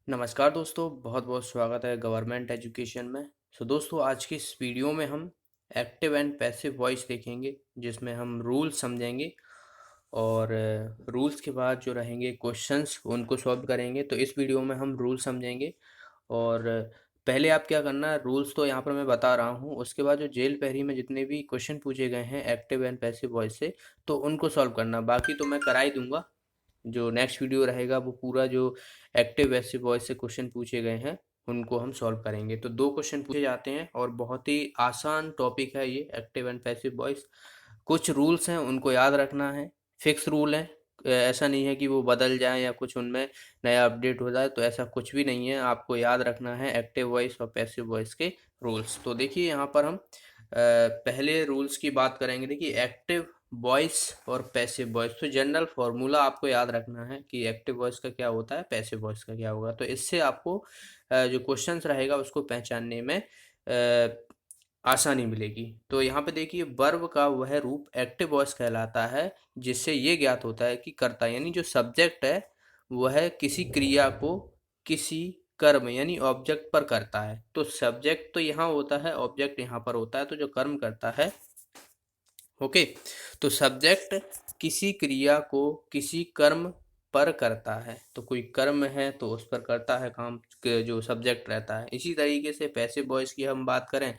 नमस्कार दोस्तों, बहुत बहुत स्वागत है गवर्नमेंट एजुकेशन में। दोस्तों, आज की इस वीडियो में हम एक्टिव एंड पैसिव वॉइस देखेंगे, जिसमें हम रूल्स समझेंगे और रूल्स के बाद जो रहेंगे क्वेश्चंस उनको सॉल्व करेंगे। तो इस वीडियो में हम रूल समझेंगे और पहले आप क्या करना है, रूल्स तो यहाँ पर मैं बता रहा हूँ, उसके बाद जो जेल पहरी में जितने भी क्वेश्चन पूछे गए हैं एक्टिव एंड पैसिव वॉइस से, तो उनको सॉल्व करना। बाकी तो मैं करा ही दूंगा। जो नेक्स्ट वीडियो रहेगा वो पूरा जो एक्टिव पैसिव वॉइस से क्वेश्चन पूछे गए हैं उनको हम सॉल्व करेंगे। तो दो क्वेश्चन पूछे जाते हैं और बहुत ही आसान टॉपिक है ये एक्टिव एंड पैसिव वॉइस। कुछ रूल्स हैं उनको याद रखना है, फिक्स रूल हैं। ऐसा नहीं है कि वो बदल जाए या कुछ उनमें नया अपडेट हो जाए, तो ऐसा कुछ भी नहीं है। आपको याद रखना है एक्टिव वॉइस और पैसिव वॉइस के रूल्स। तो देखिए यहाँ पर हम पहले रूल्स की बात करेंगे। देखिए एक्टिव वॉइस और पैसिव वॉइस, तो जनरल फॉर्मूला आपको याद रखना है कि एक्टिव वॉइस का क्या होता है, पैसिव वॉइस का क्या होगा। तो इससे आपको जो क्वेश्चंस रहेगा उसको पहचानने में आसानी मिलेगी। तो यहाँ पे देखिए वर्ब का वह रूप एक्टिव वॉइस कहलाता है जिससे ये ज्ञात होता है कि कर्ता यानी जो सब्जेक्ट है वह किसी क्रिया को किसी कर्म यानी ऑब्जेक्ट पर करता है। तो सब्जेक्ट तो यहाँ होता है, ऑब्जेक्ट यहाँ पर होता है। तो जो कर्म करता है, ओके, तो सब्जेक्ट किसी क्रिया को किसी कर्म पर करता है। तो कोई कर्म है तो उस पर करता है काम, जो सब्जेक्ट रहता है। इसी तरीके से पैसिव वॉइस की हम बात करें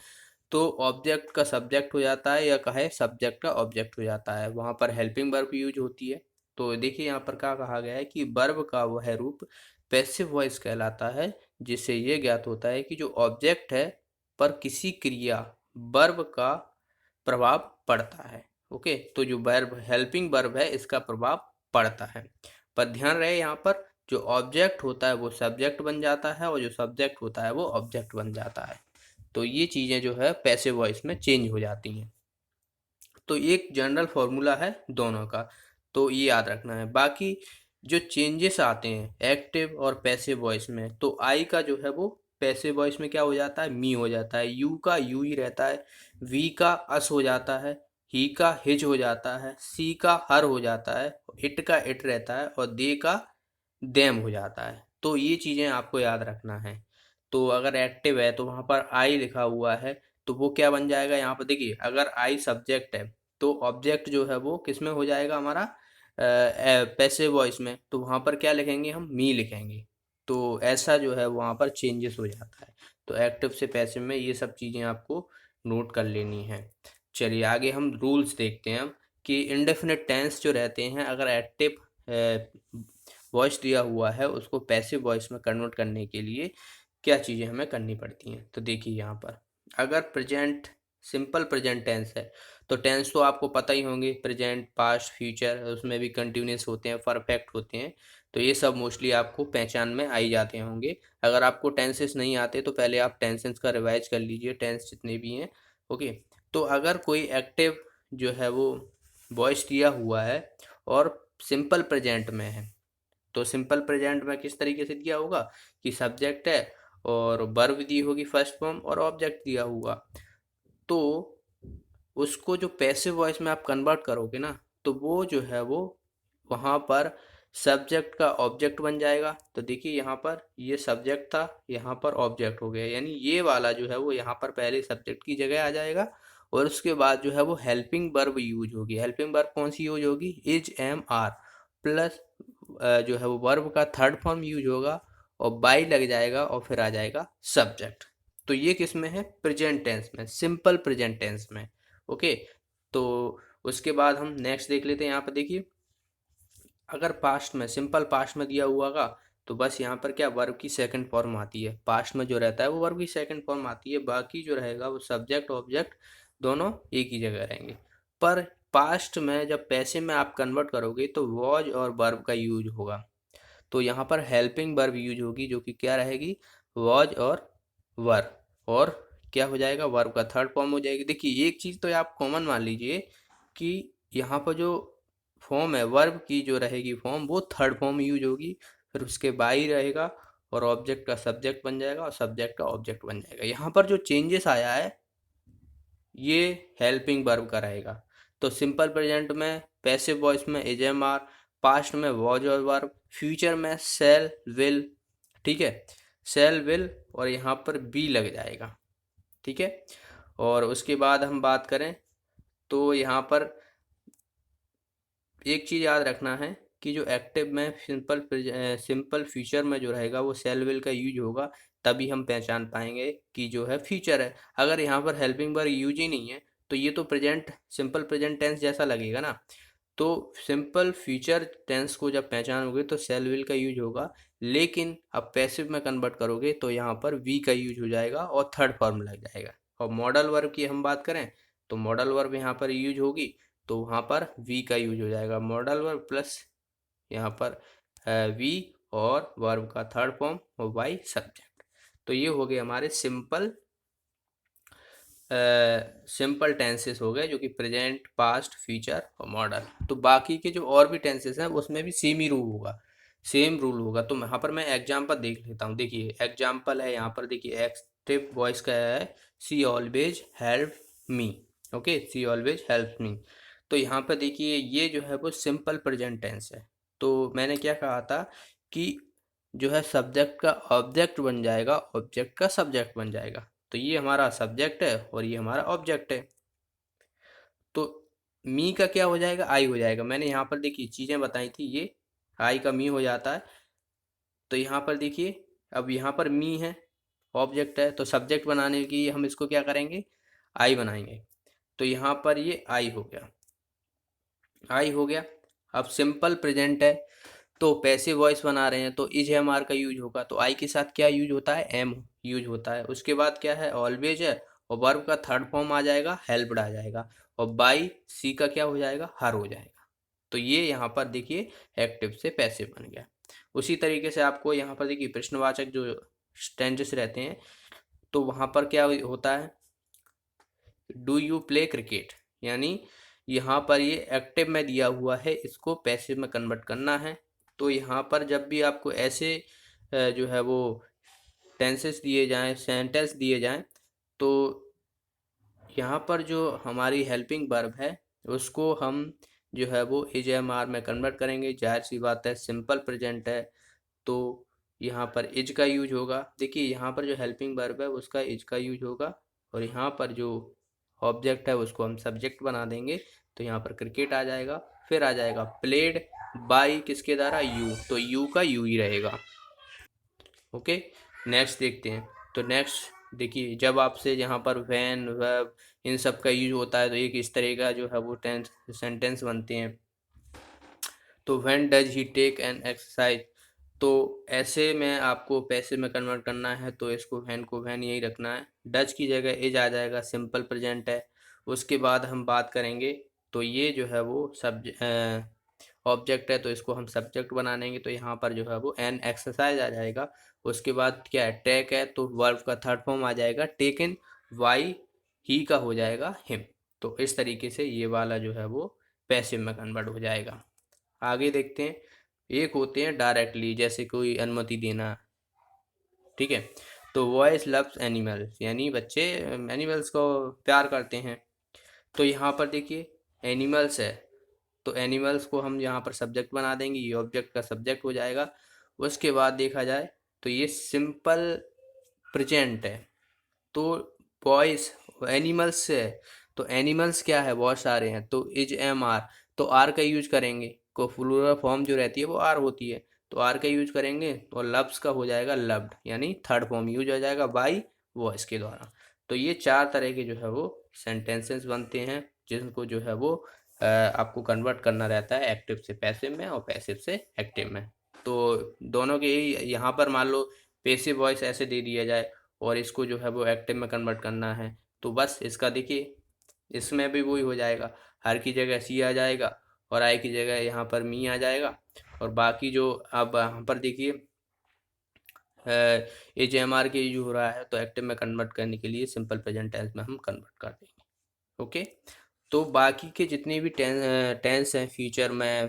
तो ऑब्जेक्ट का सब्जेक्ट हो जाता है या कहे सब्जेक्ट का ऑब्जेक्ट हो जाता है। वहाँ पर हेल्पिंग वर्ब यूज होती है। तो देखिए यहाँ पर क्या कहा गया है कि वर्ब का वह रूप पैसिव वॉइस कहलाता है जिससे ये ज्ञात होता है कि जो ऑब्जेक्ट है पर किसी क्रिया वर्ब का प्रभाव पड़ता है। ओके, तो जो वर्ब हेल्पिंग वर्ब है इसका प्रभाव पड़ता है। पर ध्यान रहे यहाँ पर जो ऑब्जेक्ट होता है वो सब्जेक्ट बन जाता है और जो सब्जेक्ट होता है वो ऑब्जेक्ट बन जाता है। तो ये चीज़ें जो है पैसिव वॉइस में चेंज हो जाती हैं। तो एक जनरल फॉर्मूला है दोनों का, तो ये याद रखना है। बाकी जो चेंजेस आते हैं एक्टिव और पैसिव वॉइस में, तो आई का जो है वो पैसिव वॉइस में क्या हो जाता है, मी हो जाता है। यू का यू ही रहता है। वी का अस हो जाता है। ही का हिज हो जाता है। सी का हर हो जाता है। इट का इट रहता है और दे का देम हो जाता है। तो ये चीज़ें आपको याद रखना है। तो अगर एक्टिव है तो वहाँ पर आई लिखा हुआ है, तो वो क्या बन जाएगा, यहाँ पर देखिए अगर आई सब्जेक्ट है तो ऑब्जेक्ट जो है वो किस में हो जाएगा हमारा, पैसिव वॉइस में। तो वहाँ पर क्या लिखेंगे, हम मी लिखेंगे। तो ऐसा जो है वहाँ पर चेंजेस हो जाता है। तो एक्टिव से पैसिव में ये सब चीज़ें आपको नोट कर लेनी है। चलिए आगे हम रूल्स देखते हैं कि इंडेफिनिट टेंस जो रहते हैं, अगर एक्टिव वॉइस दिया हुआ है उसको पैसिव वॉइस में कन्वर्ट करने के लिए क्या चीज़ें हमें करनी पड़ती हैं। तो देखिए यहाँ पर अगर प्रेजेंट सिंपल प्रेजेंट टेंस है तो टेंस तो आपको पता ही होंगे, प्रेजेंट पास्ट फ्यूचर, उसमें भी कंटिन्यूस होते हैं, परफेक्ट होते हैं। तो ये सब मोस्टली आपको पहचान में आई जाते होंगे। अगर आपको टेंसेस नहीं आते तो पहले आप टेंसेस का रिवाइज कर लीजिए, टेंस जितने भी हैं। ओके, तो अगर कोई एक्टिव जो है वो वॉइस दिया हुआ है और सिंपल प्रेजेंट में है, तो सिंपल प्रेजेंट में किस तरीके से दिया होगा कि सब्जेक्ट है और वर्ब दी होगी फर्स्ट फॉर्म और ऑब्जेक्ट दिया होगा। तो उसको जो पैसिव वॉइस में आप कन्वर्ट करोगे ना, तो वो जो है वो वहाँ पर सब्जेक्ट का ऑब्जेक्ट बन जाएगा। तो देखिए यहाँ पर ये सब्जेक्ट था, यहाँ पर ऑब्जेक्ट हो गया, यानी ये वाला जो है वो यहाँ पर पहले सब्जेक्ट की जगह आ जाएगा और उसके बाद जो है वो हेल्पिंग वर्ब यूज होगी। हेल्पिंग वर्ब कौन सी यूज होगी, इज एम आर प्लस जो है वो वर्ब का थर्ड फॉर्म यूज होगा और बाई लग जाएगा और फिर आ जाएगा सब्जेक्ट। तो ये किस में है, प्रेजेंट टेंस में, सिंपल प्रेजेंट टेंस में। ओके, तो उसके बाद हम नेक्स्ट देख लेते हैं। यहाँ पर देखिए अगर पास्ट में, सिंपल पास्ट में दिया हुआ का, तो बस यहाँ पर क्या वर्ब की सेकंड फॉर्म आती है। पास्ट में जो रहता है वो वर्ब की सेकंड फॉर्म आती है, बाकी जो रहेगा वो सब्जेक्ट ऑब्जेक्ट दोनों एक ही जगह रहेंगे। पर पास्ट में जब पैसे में आप कन्वर्ट करोगे तो वॉज और वर्ब का यूज होगा। तो यहाँ पर हेल्पिंग वर्ब यूज होगी जो कि क्या रहेगी, वॉज और वर्ब, और क्या हो जाएगा, वर्ब का थर्ड फॉर्म हो जाएगी। देखिए एक चीज़ तो आप कॉमन मान लीजिए कि यहाँ पर जो फॉर्म है वर्ब की जो रहेगी फॉर्म, वो थर्ड फॉर्म यूज होगी, फिर उसके बाई रहेगा और ऑब्जेक्ट का सब्जेक्ट बन जाएगा और सब्जेक्ट का ऑब्जेक्ट बन जाएगा। यहाँ पर जो चेंजेस आया है ये हेल्पिंग वर्ब का रहेगा। तो सिंपल प्रेजेंट में पैसिव वॉइस में इज एम आर, पास्ट में वॉज और वर्ब, फ्यूचर में सेल विल, ठीक है, शैल विल और यहाँ पर बी लग जाएगा। ठीक है, और उसके बाद हम बात करें तो यहाँ पर एक चीज़ याद रखना है कि जो एक्टिव में सिंपल फ्यूचर में जो रहेगा वो शैल विल का यूज होगा, तभी हम पहचान पाएंगे कि जो है फ्यूचर है। अगर यहाँ पर हेल्पिंग वर्ब यूज ही नहीं है तो ये तो सिंपल प्रेजेंट टेंस जैसा लगेगा ना। तो सिंपल फ्यूचर टेंस को जब पहचानोगे तो शैल विल का यूज होगा, लेकिन अब पैसिव में कन्वर्ट करोगे तो यहाँ पर वी का यूज हो जाएगा और थर्ड फॉर्म लग जाएगा। और मॉडल वर्ब की हम बात करें तो मॉडल वर्ब यहाँ पर यूज होगी तो वहाँ पर वी का यूज हो जाएगा, मॉडल वर्ब प्लस यहाँ पर वी और वर्ब का थर्ड फॉर्म और वाई सब्जेक्ट। तो ये हो गए हमारे सिंपल टेंसेस हो गए, जो कि प्रेजेंट, पास्ट, फ्यूचर और मॉडल। तो बाकी के जो और भी टेंसेस हैं उसमें भी सेम ही रूल होगा, सेम रूल होगा। तो यहाँ पर मैं एग्जांपल देख लेता हूँ। देखिए एग्जांपल है यहाँ पर, देखिए एक्टिव वॉइस का है सी ऑलवेज हेल्प मी। ओके, सी ऑलवेज हेल्प मी। तो यहाँ पर देखिए ये जो है वो सिंपल प्रेजेंट टेंस है। तो मैंने क्या कहा था कि जो है सब्जेक्ट का ऑब्जेक्ट बन जाएगा, ऑब्जेक्ट का सब्जेक्ट बन जाएगा। तो ये हमारा सब्जेक्ट है और ये हमारा ऑब्जेक्ट है। तो मी का क्या हो जाएगा, आई हो जाएगा। मैंने यहाँ पर देखिए चीज़ें बताई थी, ये आई का मी हो जाता है। तो यहाँ पर देखिए अब यहाँ पर मी है, ऑब्जेक्ट है, तो सब्जेक्ट बनाने की हम इसको क्या करेंगे, आई बनाएंगे। तो यहाँ पर ये आई हो गया, आई हो गया। अब सिंपल प्रेजेंट है तो पैसिव वॉइस बना रहे हैं तो इज एम आर का यूज होगा। तो आई के साथ क्या यूज होता है, एम यूज होता है। उसके बाद क्या है, ऑलवेज है और वर्ब का थर्ड फॉर्म आ जाएगा, हेल्प्ड आ जाएगा। और बाई सी का क्या हो जाएगा, हर हो जाएगा। तो ये यहाँ पर देखिए एक्टिव से पैसिव बन गया। उसी तरीके से आपको यहाँ पर देखिए प्रश्नवाचक जो टेंसेस रहते हैं तो वहाँ पर क्या होता है, डू यू प्ले क्रिकेट, यानी यहाँ पर ये एक्टिव में दिया हुआ है, इसको पैसिव में कन्वर्ट करना है। तो यहाँ पर जब भी आपको ऐसे जो है वो टेंसेस दिए जाएं, सेंटेंस दिए जाएं, तो यहाँ पर जो हमारी हेल्पिंग वर्ब है उसको हम जो है वो इज एम आर में कन्वर्ट करेंगे। जाहिर सी बात है, सिंपल प्रेजेंट है तो यहाँ पर इज का यूज होगा। देखिए यहाँ पर जो हेल्पिंग वर्ब है उसका इज का यूज होगा, और यहाँ पर जो ऑब्जेक्ट है उसको हम सब्जेक्ट बना देंगे। तो यहाँ पर क्रिकेट आ जाएगा, फिर आ जाएगा प्लेड बाई किसके द्वारा, यू, तो यू का यू ही रहेगा। ओके, नेक्स्ट देखते हैं। तो नेक्स्ट देखिए जब आपसे यहाँ पर वैन वर्ब इन सब का यूज होता है तो एक इस तरह का जो है वो टेंस सेंटेंस बनते हैं। तो when does he take an exercise, तो ऐसे में आपको पैसे में कन्वर्ट करना है तो इसको व्हेन को व्हेन यही रखना है, डज की जगह इज आ जाएगा, सिंपल प्रेजेंट है। उसके बाद हम बात करेंगे तो ये जो है वो ऑब्जेक्ट है तो इसको हम सब्जेक्ट बना देंगे। तो यहाँ पर जो है वो एन एक्सरसाइज आ जाएगा। उसके बाद क्या है, टेक है तो वर्ब का थर्ड फॉर्म आ जाएगा, टेकन वाई ही का हो जाएगा हिम। तो इस तरीके से ये वाला जो है वो पैसिव में कन्वर्ट हो जाएगा। आगे देखते हैं, एक होते हैं डायरेक्टली, जैसे कोई अनुमति देना। ठीक है, तो वॉइस लव्स एनिमल्स, यानी बच्चे एनिमल्स को प्यार करते हैं। तो यहाँ पर देखिए एनिमल्स है तो एनिमल्स को हम यहाँ पर सब्जेक्ट बना देंगे, ये ऑब्जेक्ट का सब्जेक्ट हो जाएगा। उसके बाद देखा जाए तो ये सिंपल प्रेजेंट है तो बॉयज एनिमल्स से है, तो एनिमल्स क्या है, बहुत सारे हैं, तो इज एम आर, तो आर का यूज करेंगे। को प्लूरल फॉर्म जो रहती है वो आर होती है, तो आर का यूज करेंगे। और लव्स का हो जाएगा लव्ड, यानी थर्ड फॉर्म यूज हो जाएगा बाई वॉइस के द्वारा। तो ये चार तरह के जो है वो सेंटेंसेस बनते हैं जिनको जो है वो आपको कन्वर्ट करना रहता है एक्टिव से पैसिव में और पैसिव से एक्टिव में। तो दोनों के ही यहाँ पर मान लो पैसिव वॉइस ऐसे दे दिया जाए और इसको जो है वो एक्टिव में कन्वर्ट करना है, तो बस इसका देखिए इसमें भी वही हो जाएगा, हर की जगह सी आ जाएगा और आई की जगह यहाँ पर मी आ जाएगा। और बाकी जो अब यहाँ पर देखिए एच एम आर के यूज हो रहा है तो एक्टिव में कन्वर्ट करने के लिए सिंपल प्रेजेंट टेंस में हम कन्वर्ट कर देंगे। ओके, तो बाकी के जितने भी टेंस हैं फ्यूचर में,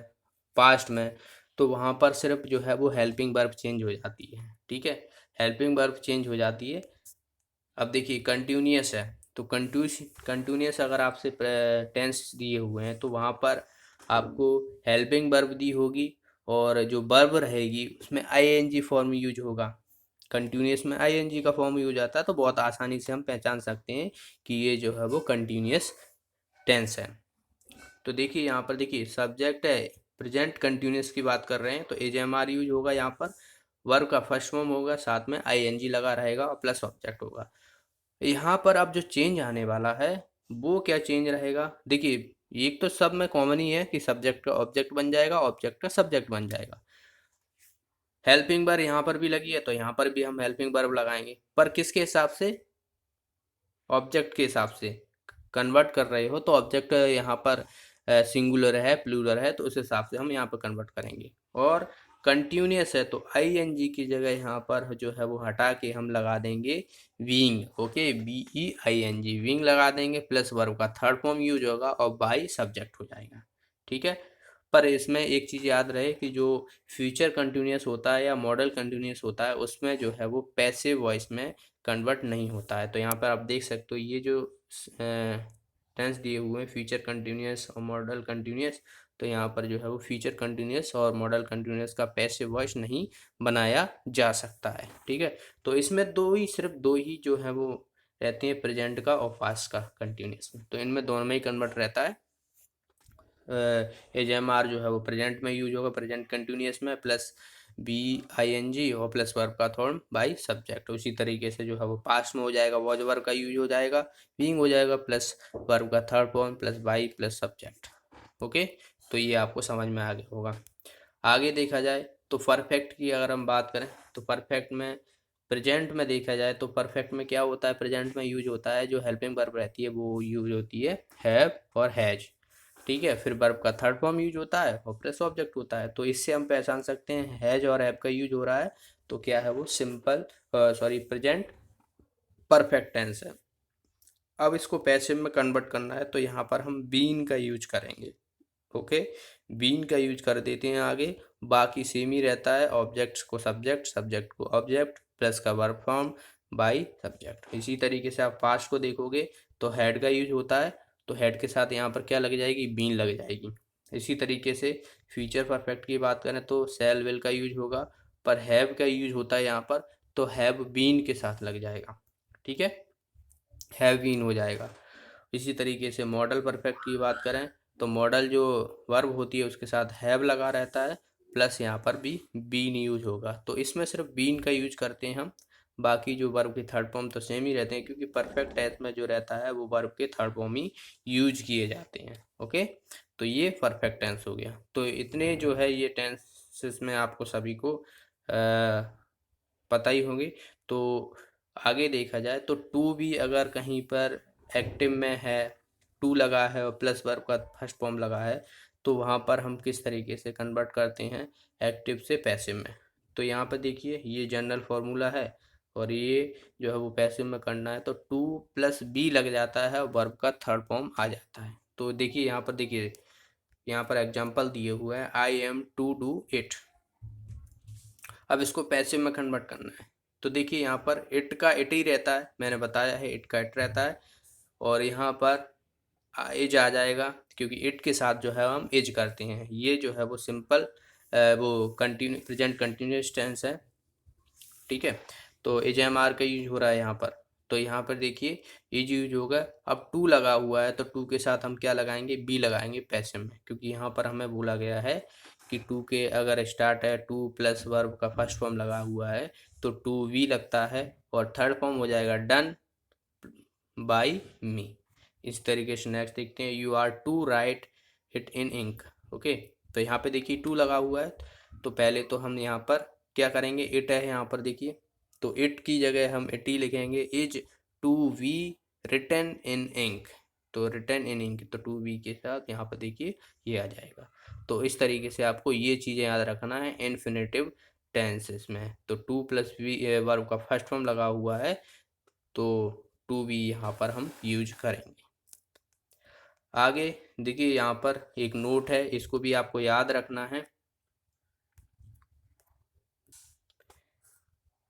पास्ट में, तो वहाँ पर सिर्फ जो है वो हेल्पिंग वर्ब चेंज हो जाती है। ठीक है, हेल्पिंग वर्ब चेंज हो जाती है। अब देखिए कंटिन्यूअस है तो कंटिन्यूअस अगर आपसे टेंस दिए हुए हैं तो वहाँ पर आपको हेल्पिंग वर्ब दी होगी और जो वर्ब रहेगी उसमें आईएनजी फॉर्म यूज होगा। कंटिन्यूस में आईएनजी का फॉर्म यूज आता है, तो बहुत आसानी से हम पहचान सकते हैं कि ये जो है वो कंटिन्यूस टेंस है। तो देखिए यहाँ पर देखिए सब्जेक्ट है, प्रेजेंट कंटिन्यूस की बात कर रहे हैं, तो एजेएमआर यूज होगा यहाँ पर, वर्ब का फर्स्ट फॉर्म होगा, साथ में आईएनजी लगा रहेगा और प्लस ऑब्जेक्ट होगा। यहाँ पर अब जो चेंज आने वाला है वो क्या चेंज रहेगा, देखिए एक तो सब में कॉमन ही है कि सब्जेक्ट का ऑब्जेक्ट बन जाएगा, ऑब्जेक्ट का सब्जेक्ट बन जाएगा। हेल्पिंग वर्ब यहाँ पर भी लगी है तो यहाँ पर भी हम हेल्पिंग वर्ब लगाएंगे, पर किसके हिसाब से, ऑब्जेक्ट के हिसाब से कन्वर्ट कर रहे हो तो ऑब्जेक्ट यहाँ पर सिंगुलर है प्लूरल है तो उस हिसाब से हम यहाँ पर कन्वर्ट करेंगे। और कंटिन्यूस है तो आईएनजी की जगह यहाँ पर जो है वो हटा के हम लगा देंगे विंग, ओके, BEING विंग लगा देंगे, प्लस वर्ब का थर्ड फॉर्म यूज होगा और बाई सब्जेक्ट हो जाएगा, ठीक है। पर इसमें एक चीज़ याद रहे कि जो फ्यूचर कंटिन्यूस होता है या मॉडल कंटिन्यूस होता है उसमें जो है वो पैसिव वॉइस में कन्वर्ट नहीं होता है। तो यहाँ पर आप देख सकते हो ये जो टेंस दिए हुए हैं फ्यूचर कंटिन्यूस और मॉडल कंटिन्यूस, तो यहाँ पर जो है वो फ्यूचर कंटिन्यूस और मॉडल कंटिन्यूस का पैसिव वॉइस नहीं बनाया जा सकता है, ठीक है। तो इसमें सिर्फ दो ही जो है वो रहते हैं, प्रेजेंट का और पास्ट का कंटिन्यूस में, तो इनमें दोनों में ही कन्वर्ट रहता है। एजेएमआर जो है वो प्रेजेंट में यूज होगा, प्रेजेंट कंटिन्यूस में, प्लस BING और प्लस वर्ब का फॉर्म बाई सब्जेक्ट। उसी तरीके से जो है वो पास्ट में हो जाएगा, वॉज वर्ब का यूज हो जाएगा, बीइंग हो जाएगा, प्लस वर्ब का third form plus by plus subject, okay. तो ये आपको समझ में आ गया होगा। आगे देखा जाए तो परफेक्ट की अगर हम बात करें तो परफेक्ट में, प्रेजेंट में देखा जाए तो परफेक्ट में क्या होता है, प्रेजेंट में यूज होता है जो हेल्पिंग वर्ब रहती है वो यूज होती है हैव और हैज, ठीक है। फिर वर्ब का थर्ड फॉर्म यूज होता है और प्लस ऑब्जेक्ट होता है। तो इससे हम पहचान सकते हैं हैज और हैव का यूज हो रहा है तो क्या है वो सिंपल प्रेजेंट परफेक्ट टेंस है। अब इसको पैसिव में कन्वर्ट करना है तो यहाँ पर हम बीन का यूज करेंगे, ओके, बीन का यूज कर देते हैं आगे, बाकी सेम ही रहता है, ऑब्जेक्ट्स को सब्जेक्ट, सब्जेक्ट को ऑब्जेक्ट, प्लस का वर्ब फॉर्म बाई सब्जेक्ट। इसी तरीके से आप पास्ट को देखोगे तो हेड का यूज होता है तो हेड के साथ यहाँ पर क्या लग जाएगी, बीन लग जाएगी। इसी तरीके से फ्यूचर परफेक्ट की बात करें तो शैल विल का यूज होगा, पर हैव का यूज होता है यहाँ पर तो हैव बीन के साथ लग जाएगा, ठीक है, हैव बीन हो जाएगा। इसी तरीके से मॉडल परफेक्ट की बात करें तो मॉडल जो वर्ब होती है उसके साथ हैव लगा रहता है, प्लस यहाँ पर भी बीन यूज होगा। तो इसमें सिर्फ बीन का यूज करते हैं हम, बाकी जो वर्ब के थर्ड फॉर्म तो सेम ही रहते हैं क्योंकि परफेक्ट टेंस में जो रहता है वो वर्ब के थर्ड फॉर्म ही यूज किए जाते हैं, ओके। तो ये परफेक्ट टेंस हो गया। तो इतने जो है ये टेंसेस में आपको सभी को पता ही होंगे। तो आगे देखा जाए तो टू भी अगर कहीं पर एक्टिव में है, टू लगा है और प्लस वर्ब का फर्स्ट फॉर्म लगा है तो वहाँ पर हम किस तरीके से कन्वर्ट करते हैं एक्टिव से पैसिव में। तो यहाँ पर देखिए ये जनरल फार्मूला है और ये जो है वो पैसिव में करना है तो टू प्लस बी लग जाता है और वर्ब का थर्ड फॉर्म आ जाता है। तो देखिए यहाँ पर देखिए, यहाँ पर एग्जाम्पल दिए हुए हैं, I am to do it. अब इसको पैसिव में कन्वर्ट करना है तो देखिए यहाँ पर इट का इट ही रहता है, मैंने बताया है इट का इट रहता है, और यहाँ पर इज आ जाएगा क्योंकि इट के साथ जो है हम इज करते हैं। ये जो है वो सिंपल वो कंटिन्यू प्रेजेंट कंटिन्यूस टेंस है, ठीक है। तो एज एम आर का यूज हो रहा है यहाँ पर, तो यहाँ पर देखिए इज यूज होगा। अब टू लगा हुआ है तो टू के साथ हम क्या लगाएंगे, बी लगाएंगे पैसिव में, क्योंकि यहाँ पर हमें बोला गया है कि टू के अगर स्टार्ट है टू प्लस वर्ब का फर्स्ट फॉर्म लगा हुआ है तो टू वी लगता है और थर्ड फॉर्म हो जाएगा डन बाई मी। इस तरीके से नेक्स्ट देखते हैं, you are to write it in ink, okay. तो यहाँ पे देखिए टू लगा हुआ है तो पहले तो हम यहाँ पर क्या करेंगे, इट है यहाँ पर देखिए, तो इट की जगह हम इट ही लिखेंगे, is to be written in ink, तो रिटन इन इंक तो टू वी के साथ यहाँ पर देखिए ये आ जाएगा। तो इस तरीके से आपको ये चीज़ें याद रखना है इन्फिनेटिव टेंसेस में। तो टू प्लस वी वर्ब का फर्स्ट फॉर्म लगा हुआ है तो टू बी यहाँ पर हम यूज करेंगे। आगे देखिए यहाँ पर एक नोट है, इसको भी आपको याद रखना है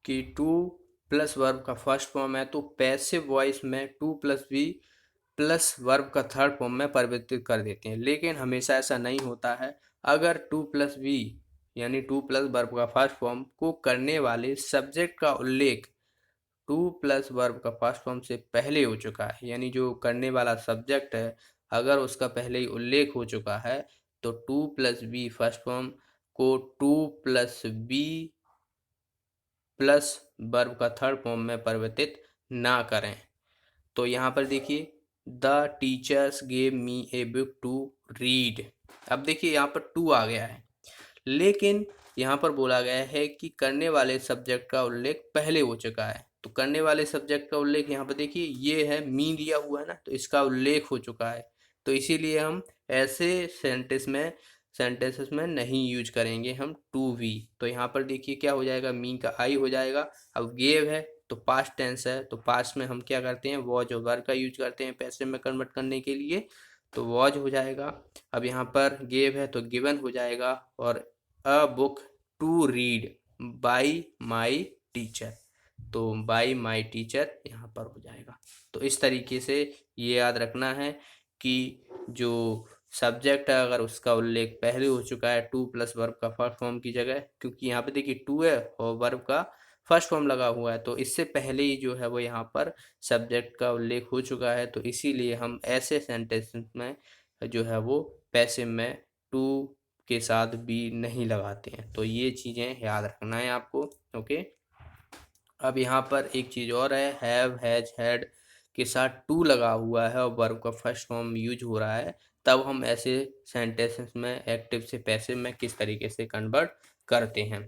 कि टू प्लस वर्ब का फर्स्ट फॉर्म है तो पैसिव वॉइस में to plus be plus verb का थर्ड फॉर्म में परिवर्तित कर देते हैं, लेकिन हमेशा ऐसा नहीं होता है। अगर टू प्लस बी यानी टू प्लस वर्ब का फर्स्ट फॉर्म को करने वाले सब्जेक्ट का उल्लेख टू प्लस वर्ब का फर्स्ट फॉर्म से पहले हो चुका है, यानी जो करने वाला सब्जेक्ट है अगर उसका पहले ही उल्लेख हो चुका है तो to plus be first form को to plus be plus verb का थर्ड फॉर्म में परिवर्तित ना करें। तो यहाँ पर देखिए the teachers gave me a book to read. अब देखिए यहाँ पर टू आ गया है, लेकिन यहाँ पर बोला गया है कि करने वाले सब्जेक्ट का उल्लेख पहले हो चुका है। तो करने वाले सब्जेक्ट का उल्लेख यहाँ पर देखिए ये है, मी दिया हुआ है ना, तो इसका उल्लेख हो चुका है। तो इसीलिए हम ऐसे सेंटेंसेस में नहीं यूज करेंगे हम टू वी। तो यहाँ पर देखिए क्या हो जाएगा, मी का आई हो जाएगा। अब गेव है तो पास्ट टेंस है, तो पास्ट में हम क्या करते हैं, वॉज और वर का यूज करते हैं पैसिव में कन्वर्ट करने के लिए, तो वॉज हो जाएगा। अब यहाँ पर गेव है तो गिवन हो जाएगा, और a book to read by my teacher, तो बाई माई टीचर यहाँ पर हो जाएगा। तो इस तरीके से ये याद रखना है कि जो सब्जेक्ट है अगर उसका उल्लेख पहले हो चुका है टू प्लस वर्ब का फर्स्ट फॉर्म की जगह, क्योंकि यहाँ पे देखिए टू है और वर्ब का फर्स्ट फॉर्म लगा हुआ है, तो इससे पहले ही जो है वो यहाँ पर सब्जेक्ट का उल्लेख हो चुका है, तो इसीलिए हम ऐसे सेंटेंस में जो है वो पैसिव में टू के साथ बी नहीं लगाते हैं। तो ये चीज़ें याद रखना है आपको। ओके, अब यहाँ पर एक चीज़ और है, हैव हैज हैड के साथ टू लगा हुआ है और वर्ब का फर्स्ट फॉर्म यूज हो रहा है, तब हम ऐसे सेंटेंसेस में एक्टिव से पैसिव में किस तरीके से कन्वर्ट करते हैं।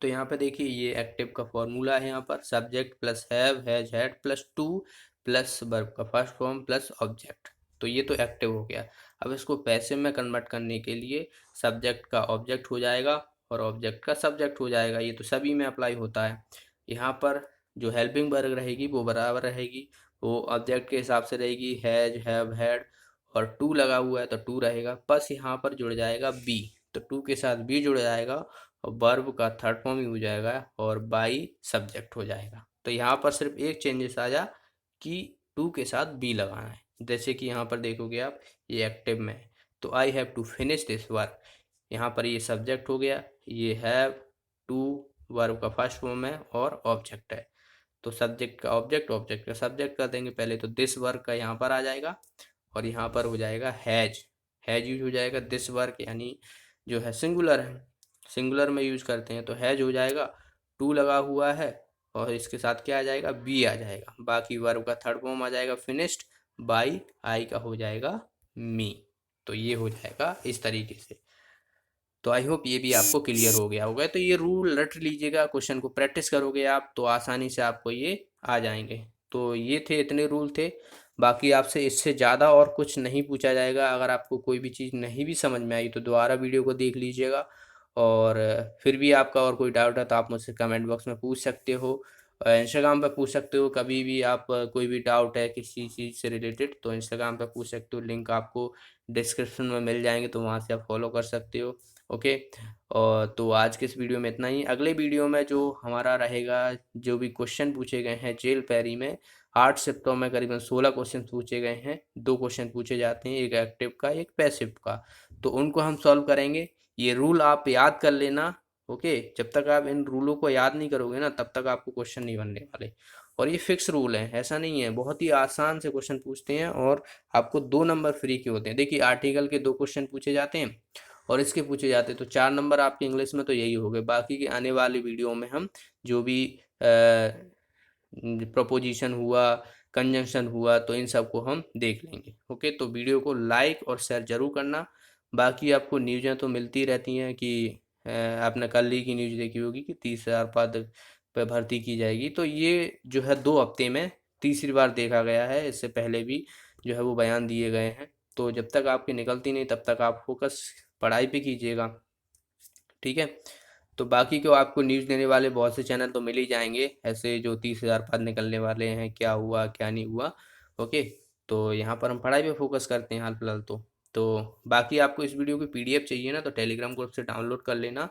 तो यहाँ पे देखिए ये एक्टिव का फॉर्मूला है, यहाँ पर subject plus have has had plus two plus verb का फर्स्ट फॉर्म प्लस ऑब्जेक्ट, तो ये तो एक्टिव हो गया। अब इसको पैसिव में कन्वर्ट करने के लिए सब्जेक्ट का ऑब्जेक्ट हो जाएगा और ऑब्जेक्ट का सब्जेक्ट हो जाएगा, ये तो सभी में अप्लाई होता है। यहाँ पर जो हेल्पिंग वर्ब रहेगी वो बराबर रहेगी, वो ऑब्जेक्ट के हिसाब से रहेगी, हैज हैव हैड, और टू लगा हुआ है तो टू रहेगा, बस यहाँ पर जुड़ जाएगा बी, तो टू के साथ बी जुड़ जाएगा और वर्ब का थर्ड फॉर्म ही हो जाएगा और बाई सब्जेक्ट हो जाएगा। तो यहाँ पर सिर्फ एक चेंजेस आ जा कि टू के साथ बी लगाना है, जैसे कि यहाँ पर देखोगे आप ये एक्टिव में है, तो I have to finish this work, यहाँ पर ये सब्जेक्ट हो गया, ये हैव टू वर्ब का फर्स्ट फॉर्म है और ऑब्जेक्ट है, तो सब्जेक्ट का ऑब्जेक्ट, ऑब्जेक्ट का सब्जेक्ट कर देंगे पहले, तो दिस वर्क का यहाँ पर आ जाएगा और यहाँ पर हो जाएगा हैज, हैज यूज हो जाएगा, दिस वर्क यानी जो है सिंगुलर है, सिंगुलर में यूज करते हैं, तो हैज हो जाएगा, टू लगा हुआ है और इसके साथ क्या आ जाएगा, बी आ जाएगा, बाकी वर्ब का थर्ड फॉर्म आ जाएगा फिनिश्ड बाई, आई का हो जाएगा मी। तो ये हो जाएगा इस तरीके से। तो आई होप ये भी आपको क्लियर हो गया होगा। तो ये रूल रट लीजिएगा, क्वेश्चन को प्रैक्टिस करोगे आप तो आसानी से आपको ये आ जाएंगे। तो ये थे, इतने रूल थे, बाकी आपसे इससे ज़्यादा और कुछ नहीं पूछा जाएगा। अगर आपको कोई भी चीज़ नहीं भी समझ में आई तो दोबारा वीडियो को देख लीजिएगा, और फिर भी आपका और कोई डाउट है तो आप मुझसे कमेंट बॉक्स में पूछ सकते हो, इंस्टाग्राम पे पूछ सकते हो, कभी भी आप कोई भी डाउट है किसी चीज़ से रिलेटेड तो इंस्टाग्राम पे पूछ सकते हो, लिंक आपको डिस्क्रिप्शन में मिल जाएंगे, तो वहाँ से आप फॉलो कर सकते हो। ओके, और तो आज के इस वीडियो में इतना ही। अगले वीडियो में जो हमारा रहेगा, जो भी क्वेश्चन पूछे गए हैं जेल पैरी में 8 शिफ्टों में करीबन 16 क्वेश्चन पूछे गए हैं, 2 क्वेश्चन पूछे जाते हैं, एक एक्टिव का एक पैसिव का, तो उनको हम सॉल्व करेंगे। ये रूल आप याद कर लेना। ओके, जब तक आप इन रूलों को याद नहीं करोगे ना तब तक आपको क्वेश्चन नहीं बनने वाले, और ये फिक्स रूल है, ऐसा नहीं है, बहुत ही आसान से क्वेश्चन पूछते हैं और आपको 2 नंबर फ्री के होते हैं। देखिए आर्टिकल के 2 क्वेश्चन पूछे जाते हैं और इसके पूछे जाते हैं, तो 4 नंबर आपके इंग्लिश में तो यही हो गए। बाकी के आने वाली वीडियो में हम जो भी प्रपोजिशन हुआ, कंजंक्शन हुआ, तो इन सब को हम देख लेंगे। ओके, तो वीडियो को लाइक और शेयर जरूर करना। बाकी आपको न्यूज़ें तो मिलती रहती हैं कि आपने कल ही की न्यूज़ देखी होगी कि 30,000 पद पे भर्ती की जाएगी, तो ये जो है 2 हफ्ते में तीसरी बार देखा गया है, इससे पहले भी जो है वो बयान दिए गए हैं। तो जब तक आपकी निकलती नहीं तब तक आप फोकस पढ़ाई पे कीजिएगा, ठीक है। तो बाकी को आपको न्यूज़ देने वाले बहुत से चैनल तो मिल ही जाएंगे ऐसे, जो 30,000 पद निकलने वाले हैं, क्या हुआ क्या नहीं हुआ। ओके, तो यहाँ पर हम पढ़ाई पे फोकस करते हैं हाल फिलहाल तो बाकी आपको इस वीडियो की पीडीएफ चाहिए ना तो टेलीग्राम ग्रुप से डाउनलोड कर लेना।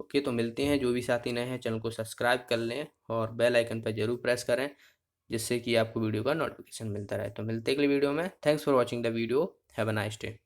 ओके, तो मिलते हैं, जो भी साथी नए हैं चैनल को सब्सक्राइब कर लें और बेल आइकन पर जरूर प्रेस करें, जिससे कि आपको वीडियो का नोटिफिकेशन मिलता रहे। तो मिलते हैं अगली वीडियो में। Thanks for watching the video, have a nice day.